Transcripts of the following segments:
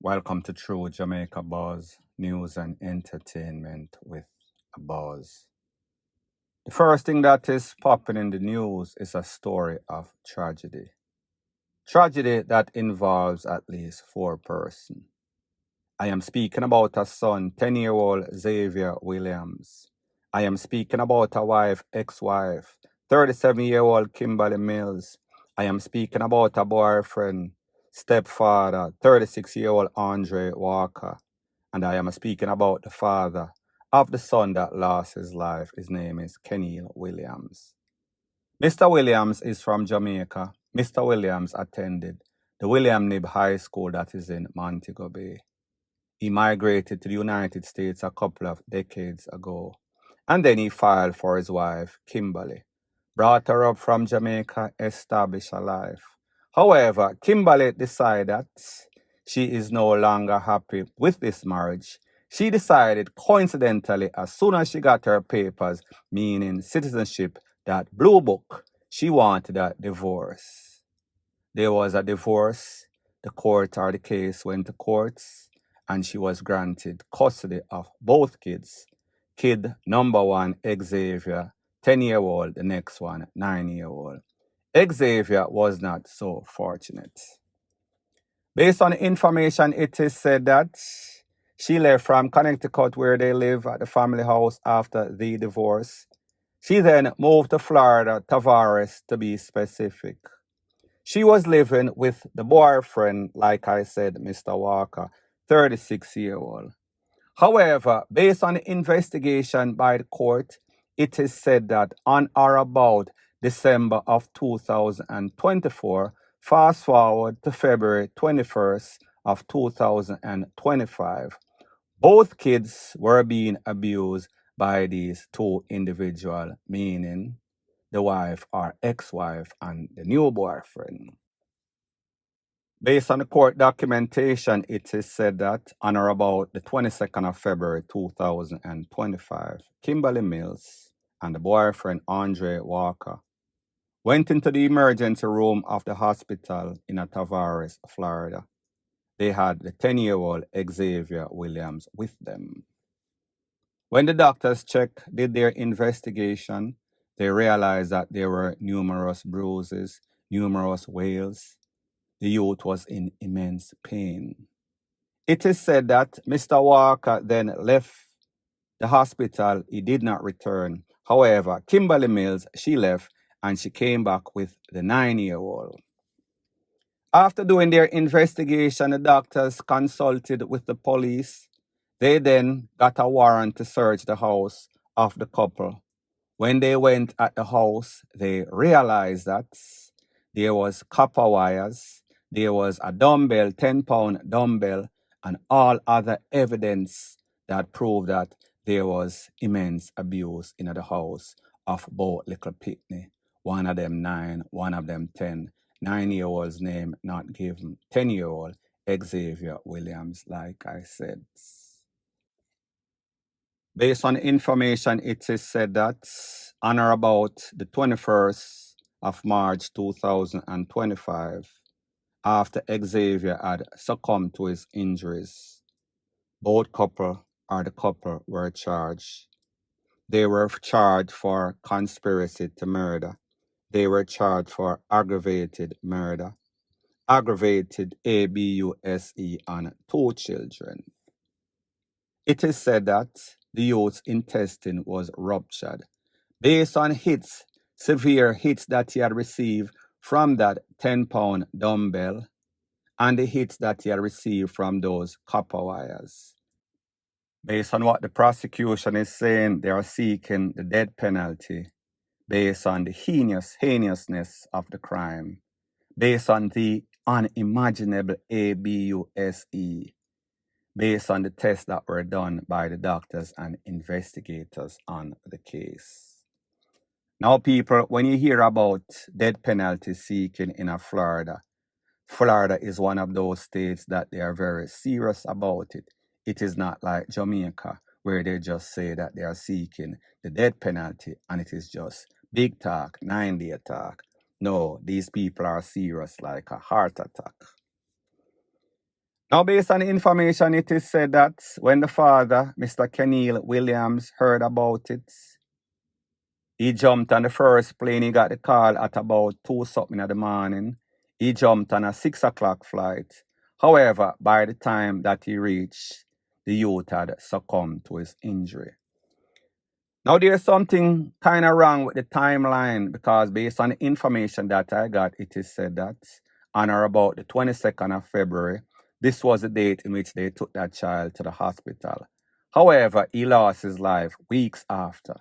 Welcome to True Jamaica Buzz, news and entertainment with a buzz. The first thing that is popping in the news is a story of tragedy. Tragedy that involves at least four persons. I am speaking about a son, 10-year-old Xavier Williams. I am speaking about a wife, ex-wife, 37-year-old Kimberly Mills. I am speaking about a boyfriend, stepfather, 36-year-old Andre Walker. And I am speaking about the father of the son that lost his life. His name is Kenil Williams. Mr. Williams is from Jamaica. Mr. Williams attended the William Nib High School that is in Montego Bay. He migrated to the United States a couple of decades ago, and then he filed for his wife, Kimberly. Brought her up from Jamaica, established a life. However, Kimberly decided that she is no longer happy with this marriage. She decided, coincidentally, as soon as she got her papers, meaning citizenship, that blue book, she wanted a divorce. There was a divorce. The court or the case went to courts, and she was granted custody of both kids. Kid number one, Xavier, 10-year-old, the next one, 9-year-old. Xavier was not so fortunate. Based on information, it is said that she left from Connecticut, where they live at the family house after the divorce. She then moved to Florida, Tavares to be specific. She was living with the boyfriend, like I said, Mr. Walker, 36-year-old. However, based on the investigation by the court, it is said that on or about December of 2024, fast forward to February 21st of 2025, both kids were being abused by these two individuals, meaning the wife or ex-wife and the new boyfriend. Based on the court documentation, it is said that on or about the 22nd of February 2025, Kimberly Mills and the boyfriend Andre Walker went into the emergency room of the hospital in Tavares, Florida. They had the 10-year-old Xavier Williams with them. When the doctors did their investigation, they realized that there were numerous bruises, numerous wails. The youth was in immense pain. It is said that Mr. Walker then left the hospital. He did not return. However, Kimberly Mills, she left and she came back with the 9-year-old. After doing their investigation, the doctors consulted with the police. They then got a warrant to search the house of the couple. When they went at the house, they realized that there was copper wires, there was a dumbbell, 10-pound dumbbell, and all other evidence that proved that there was immense abuse in the house of both little Pitney. One of them 9, one of them 10. 9-year-old's name not given. 10-year-old Xavier Williams, like I said. Based on information, it is said that on or about the 21st of March 2025, after Xavier had succumbed to his injuries, both the couple were charged. They were charged for conspiracy to murder. They were charged for aggravated murder, aggravated ABUSE on 2 children. It is said that the youth's intestine was ruptured based on severe hits that he had received from that 10-pound dumbbell and the hits that he had received from those copper wires. Based on what the prosecution is saying, they are seeking the death penalty based on the heinousness of the crime, based on the unimaginable ABUSE, based on the tests that were done by the doctors and investigators on the case. Now, people, when you hear about death penalty seeking in Florida, Florida is one of those states that they are very serious about it. It is not like Jamaica, where they just say that they are seeking the death penalty and it is just big talk, 9-day talk. No, these people are serious like a heart attack. Now, based on the information, it is said that when the father, Mr. Kenil Williams, heard about it, he jumped on the first plane. He got the call at about 2 something in the morning. He jumped on a 6 o'clock flight. However, by the time that he reached, the youth had succumbed to his injury. Now, there's something kind of wrong with the timeline because based on the information that I got, it is said that on or about the 22nd of February, this was the date in which they took that child to the hospital. However, he lost his life weeks after.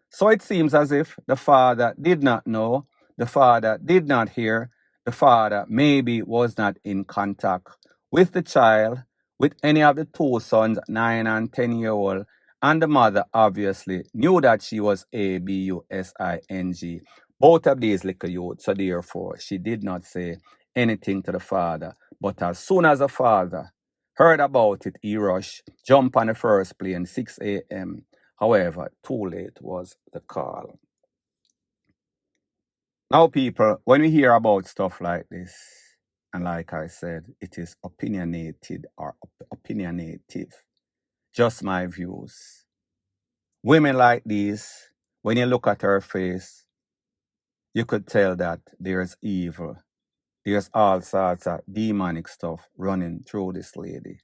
So it seems as if the father did not know, the father did not hear, the father maybe was not in contact with the child, with any of the two sons, 9 and 10-year-old, and the mother obviously knew that she was ABUSING, both of these little youths, so therefore she did not say anything to the father. But as soon as the father heard about it, he rushed, jumped on the first plane, 6 a.m. However, too late was the call. Now, people, when we hear about stuff like this, and like I said, it is opinionated or opinionative, just my views. Women like these, when you look at her face, you could tell that there's evil. There's all sorts of demonic stuff running through this lady.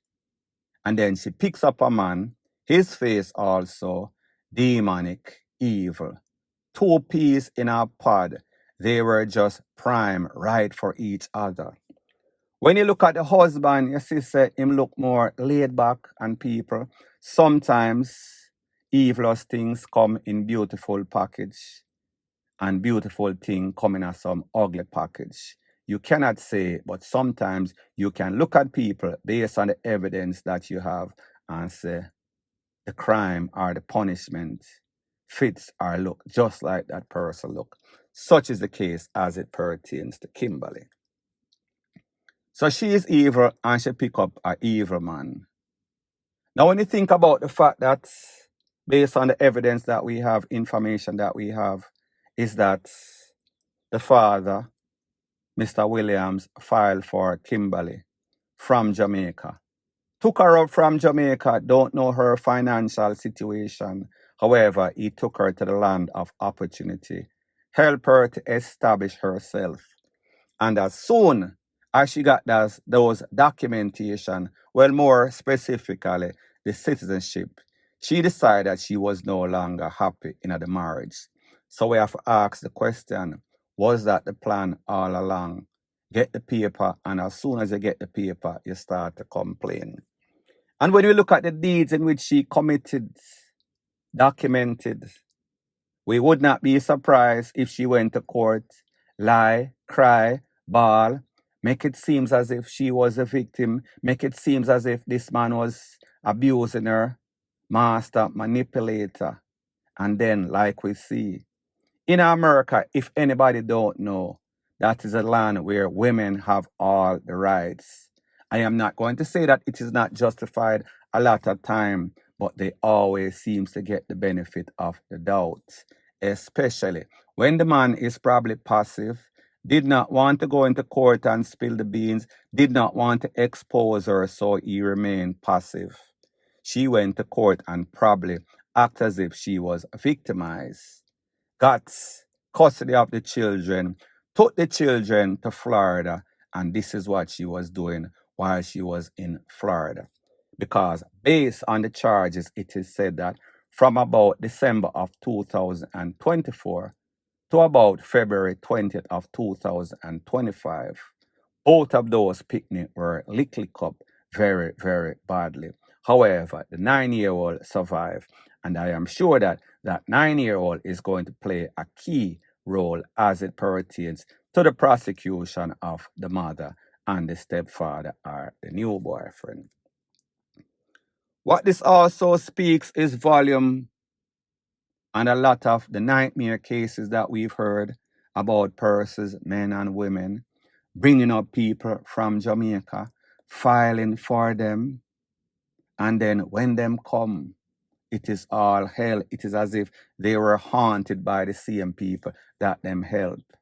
And then she picks up a man, his face also demonic, evil. Two peas in a pod, they were just prime, right for each other. When you look at the husband, you see say him look more laid back and people. Sometimes evilous things come in beautiful package and beautiful thing come in some ugly package. You cannot say, but sometimes you can look at people based on the evidence that you have and say the crime or the punishment fits or look just like that person look. Such is the case as it pertains to Kimberly. So she is evil and she pick up an evil man. Now when you think about the fact that based on the evidence that we have, information that we have, is that the father, Mr. Williams, filed for Kimberly from Jamaica. Took her up from Jamaica, don't know her financial situation. However, he took her to the land of opportunity, help her to establish herself. And as soon as she got those documentation, well, more specifically, the citizenship, she decided she was no longer happy in the marriage. So we have to ask the question, was that the plan all along? Get the paper, and as soon as you get the paper, you start to complain. And when we look at the deeds in which she committed, documented, we would not be surprised if she went to court, lie, cry, bawl, make it seem as if she was a victim, make it seem as if this man was abusing her, master, manipulator. And then, like we see, in America, if anybody don't know, that is a land where women have all the rights. I am not going to say that it is not justified a lot of time, but they always seems to get the benefit of the doubt, especially when the man is probably passive, did not want to go into court and spill the beans, did not want to expose her, so he remained passive. She went to court and probably acted as if she was victimized, got custody of the children, took the children to Florida, and this is what she was doing while she was in Florida. Because based on the charges, it is said that from about December of 2024 to about February 20th of 2025, both of those picnics were licked up very, very badly. However, the 9-year-old survived, and I am sure that that 9-year-old is going to play a key role as it pertains to the prosecution of the mother and the stepfather or the new boyfriend. What this also speaks is volume on a lot of the nightmare cases that we've heard about persons, men and women, bringing up people from Jamaica, filing for them, and then when them come, it is all hell. It is as if they were haunted by the same people that them helped.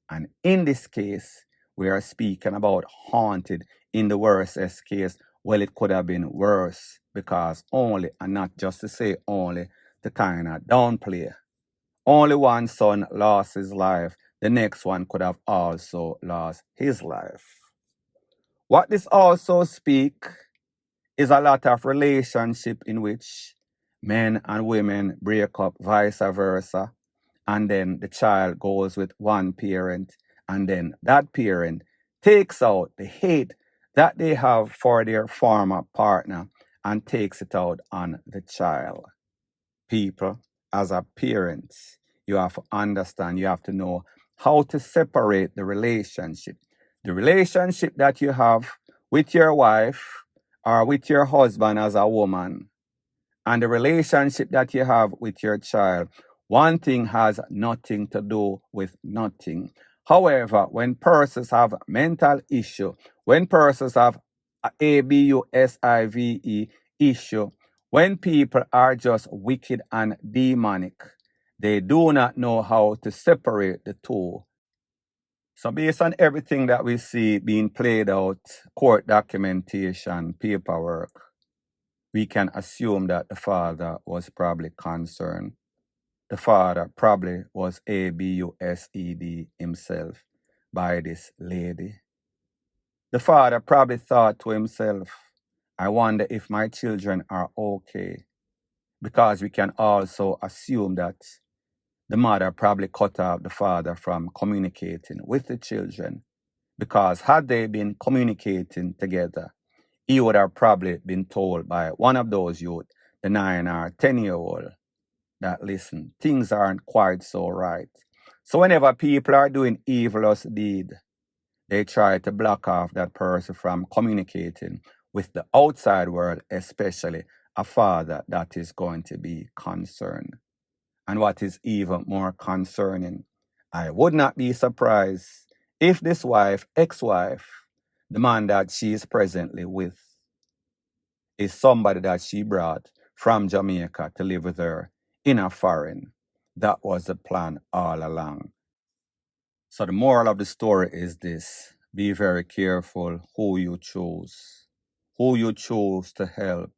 And in this case, we are speaking about haunted in the worst case, Well, it could have been worse because only, and not just to say only, to kind of downplay. Only one son lost his life. The next one could have also lost his life. What this also speak is a lot of relationship in which men and women break up, vice versa, and then the child goes with one parent, and then that parent takes out the hate that they have for their former partner and takes it out on the child. People, as a parent, you have to understand, you have to know how to separate the relationship. The relationship that you have with your wife or with your husband as a woman, and the relationship that you have with your child, one thing has nothing to do with nothing. However, when persons have mental issue, when persons have ABUSIVE issue, when people are just wicked and demonic, they do not know how to separate the two. So based on everything that we see being played out, court documentation, paperwork, we can assume that the father was probably concerned. The father probably was ABUSED himself by this lady. The father probably thought to himself, I wonder if my children are okay. Because we can also assume that the mother probably cut off the father from communicating with the children. Because had they been communicating together, he would have probably been told by one of those youth, the 9 or 10-year-old, that listen, things aren't quite so right. So whenever people are doing evilous deed, they try to block off that person from communicating with the outside world, especially a father that is going to be concerned. And what is even more concerning, I would not be surprised if this wife, ex-wife, the man that she is presently with, is somebody that she brought from Jamaica to live with her in a foreign. That was the plan all along. So the moral of the story is this: be very careful who you choose to help,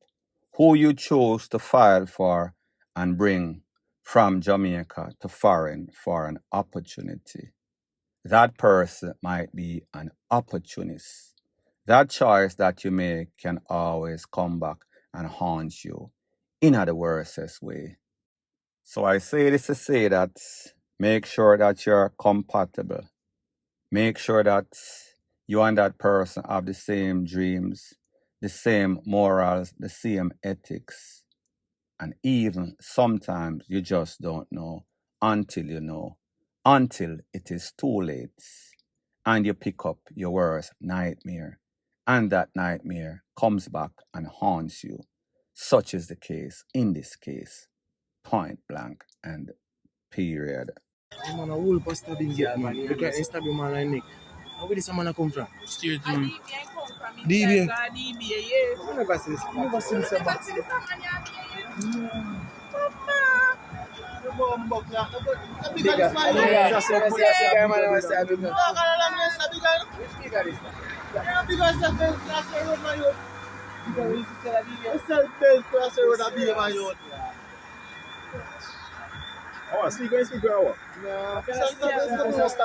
who you choose to file for and bring from Jamaica to foreign for an opportunity. That person might be an opportunist. That choice that you make can always come back and haunt you in the worstest way. So I say this to say that make sure that you're compatible. Make sure that you and that person have the same dreams, the same morals, the same ethics. And even sometimes you just don't know until you know, until it is too late. And you pick up your worst nightmare. And that nightmare comes back and haunts you. Such is the case in this case. Point blank and period. Man, a whole pastor been get man. Look at Insta man like Nick. Where this man come from? Straight from DBA. DBA, yeah. I never see this. I never see this. Oh, sleep going sleep hour.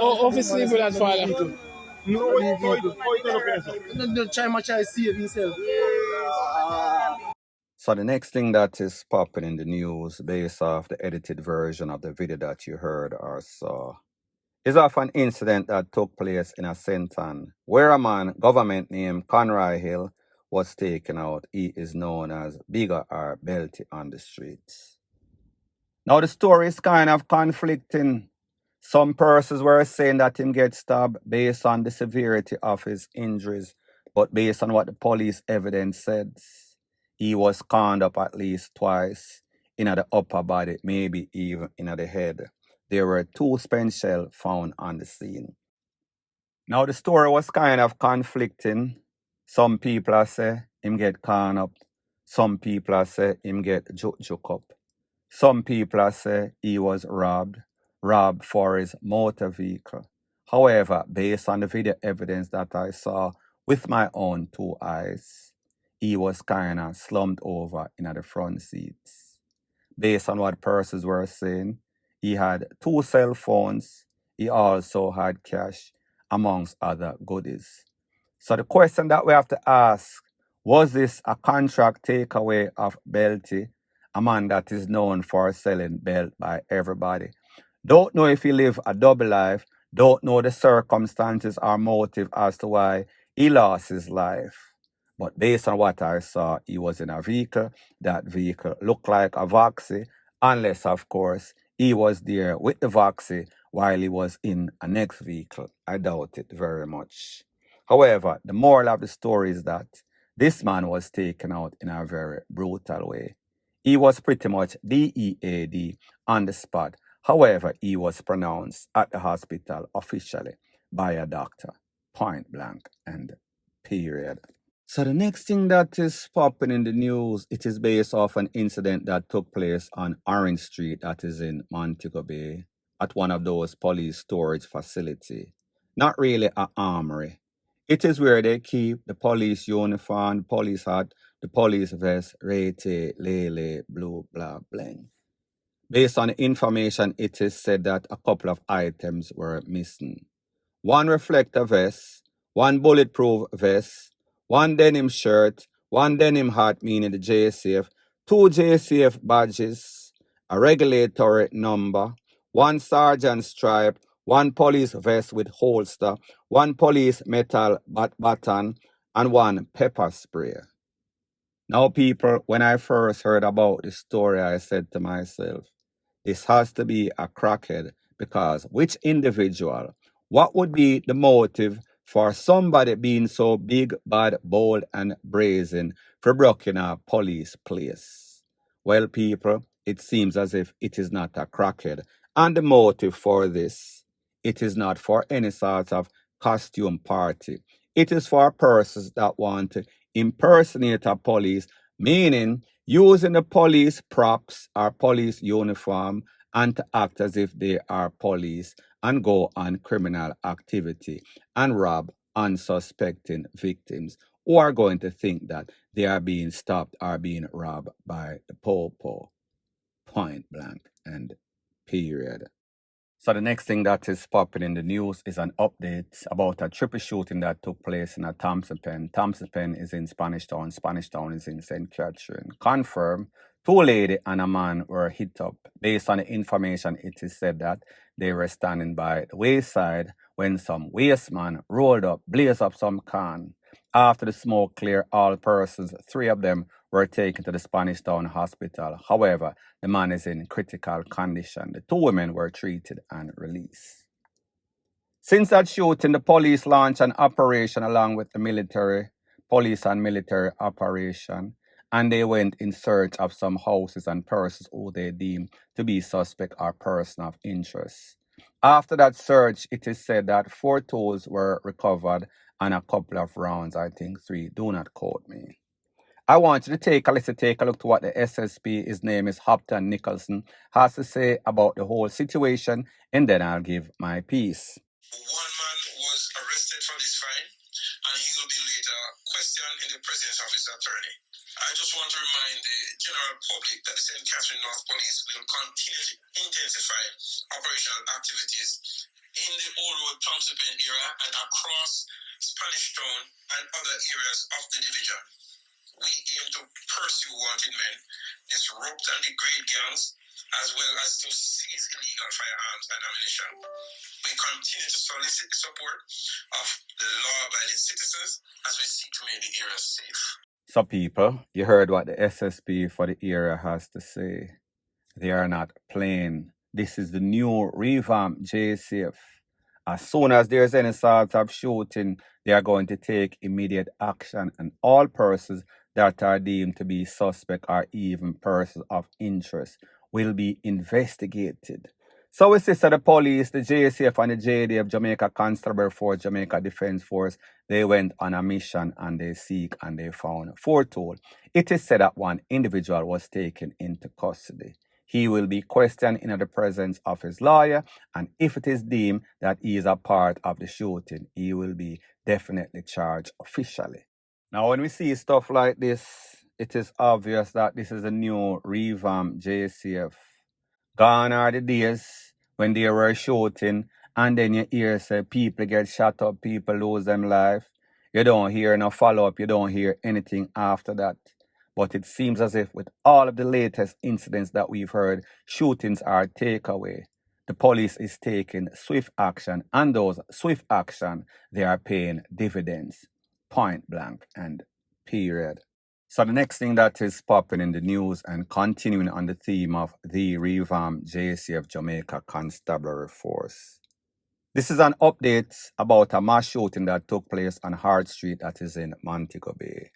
Oh, obviously for that father. No, no, try my child save himself. So the next thing that is popping in the news based off the edited version of the video that you heard or saw is of an incident that took place in a Senton where a man, government name Conroy Hill, was taken out. He is known as Bigger or Belty on the streets. Now the story is kind of conflicting. Some persons were saying that him get stabbed based on the severity of his injuries, but based on what the police evidence said, he was cornered up at least twice in the upper body, maybe even in the head. There were 2 spent shells found on the scene. Now the story was kind of conflicting. Some people say him get cornered up. Some people say him get juke up. Some people say he was robbed for his motor vehicle. However, based on the video evidence that I saw with my own 2 eyes, he was kind of slumped over in the front seats. Based on what persons were saying, he had 2 cell phones. He also had cash, amongst other goodies. So the question that we have to ask, was this a contract takeaway of Belty, a man that is known for selling belt by everybody? Don't know if he lived a double life, don't know the circumstances or motive as to why he lost his life. But based on what I saw, he was in a vehicle. That vehicle looked like a Voxy, unless, of course, he was there with the Voxy while he was in a next vehicle. I doubt it very much. However, the moral of the story is that this man was taken out in a very brutal way. He was pretty much DEAD on the spot. However, he was pronounced at the hospital officially by a doctor, point blank and period. So the next thing that is popping in the news, it is based off an incident that took place on Orange Street, that is in Montego Bay, at one of those police storage facility. Not really an armory. It is where they keep the police uniform, the police hat, the police vest, rete, lele, blue, blah, bling. Based on the information, it is said that a couple of items were missing. 1 reflector vest, 1 bulletproof vest, 1 denim shirt, 1 denim hat, meaning the JCF, 2 JCF badges, a regulatory number, 1 sergeant stripe, 1 police vest with holster, 1 police metal baton, and 1 pepper spray. Now, people, when I first heard about this story, I said to myself, this has to be a crackhead, because which individual, what would be the motive for somebody being so big, bad, bold, and brazen for breaking a police place? Well, people, it seems as if it is not a crackhead. And the motive for this, it is not for any sort of costume party. It is for persons that want to impersonate a police, meaning using the police props or police uniform and to act as if they are police and go on criminal activity and rob unsuspecting victims who are going to think that they are being stopped or being robbed by the popo. Point blank and period. So the next thing that is popping in the news is an update about a triple shooting that took place in a Thompson Pen. Thompson Pen is in Spanish Town. Spanish Town is in St. Catherine. Confirmed, 2 ladies and a man were hit up. Based on the information, it is said that they were standing by the wayside when some waste man rolled up, blazed up some can. After the smoke cleared, all persons, 3 of them, were taken to the Spanish Town Hospital. However, the man is in critical condition. The 2 women were treated and released. Since that shooting, the police launched an operation along with the military, police and military operation, and they went in search of some houses and persons who they deemed to be suspect or person of interest. After that search, it is said that 4 tools were recovered and a couple of rounds, I think 3, do not quote me. I want you to take a look to what the SSP, his name is Hopton Nicholson, has to say about the whole situation, and then I'll give my piece. 1 man was arrested for this crime, and he will be later questioned in the presence of his attorney. I just want to remind the general public that the St. Catherine North Police will continue to intensify operational activities in the Old Road Thompson Pen area and across Spanish Town and other areas of the division. We aim to pursue wanted men, disrupt and degrade gangs, as well as to seize illegal firearms and ammunition. We continue to solicit the support of the law-abiding citizens as we seek to make the area safe. So people, you heard what the SSP for the area has to say. They are not playing. This is the new revamped JCF. As soon as there's any sort of shooting, they are going to take immediate action, and all persons that are deemed to be suspect or even persons of interest will be investigated. So we see the police, the JCF and the JDF, Jamaica Constabulary Force, Jamaica Defence Force, they went on a mission and they seek and they found 4 tools. It is said that 1 individual was taken into custody. He will be questioned in the presence of his lawyer, and if it is deemed that he is a part of the shooting, he will be definitely charged officially. Now, when we see stuff like this, it is obvious that this is a new revamped JCF. Gone are the days when they were shooting and then you hear say people get shot up, people lose them life. You don't hear no follow-up, you don't hear anything after that. But it seems as if with all of the latest incidents that we've heard, shootings are takeaway. The police is taking swift action, and those swift action, they are paying dividends. Point blank and period. So the next thing that is popping in the news and continuing on the theme of the revamped JCF Jamaica Constabulary Force. This is an update about a mass shooting that took place on Hart Street that is in Montego Bay,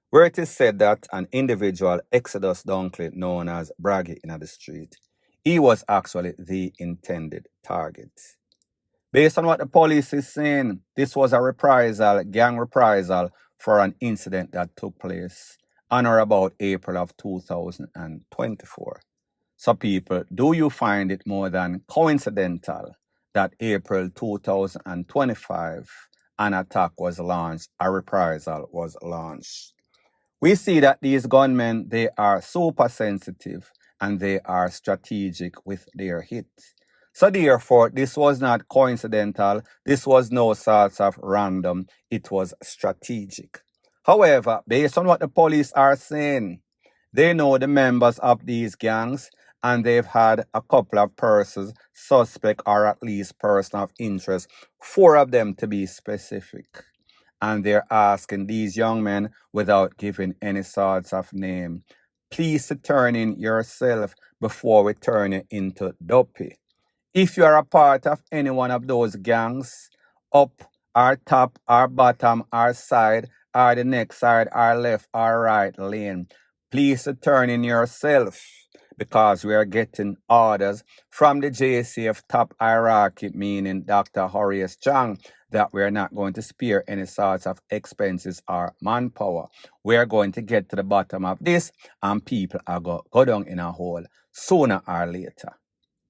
where it is said that an individual, Exodus Dunkley, known as Braggy in the street, he was actually the intended target. Based on what the police is saying, this was a reprisal, gang reprisal for an incident that took place on or about April of 2024. So people, do you find it more than coincidental that April 2025 an attack was launched, a reprisal was launched? We see that these gunmen, they are super sensitive and they are strategic with their hit. So therefore, this was not coincidental. This was no sorts of random. It was strategic. However, based on what the police are saying, they know the members of these gangs and they've had a couple of persons, suspect or at least person of interest, 4 of them to be specific. And they're asking these young men, without giving any sorts of name, please to turn in yourself before we turn you into dopey. If you are a part of any one of those gangs, up or top or bottom or side or the next side or left or right lane, please to turn in yourself, because we are getting orders from the JCF top hierarchy, meaning Dr. Horace Chang, that we are not going to spare any sorts of expenses or manpower. We are going to get to the bottom of this and people are going to go down in a hole sooner or later.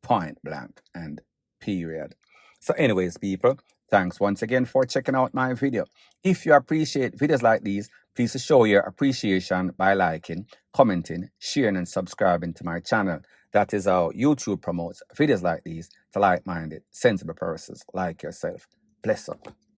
Point blank and period. So anyways, people, thanks once again for checking out my video. If you appreciate videos like these, please show your appreciation by liking, commenting, sharing, and subscribing to my channel. That is how YouTube promotes videos like these to like-minded, sensible persons like yourself. Bless up.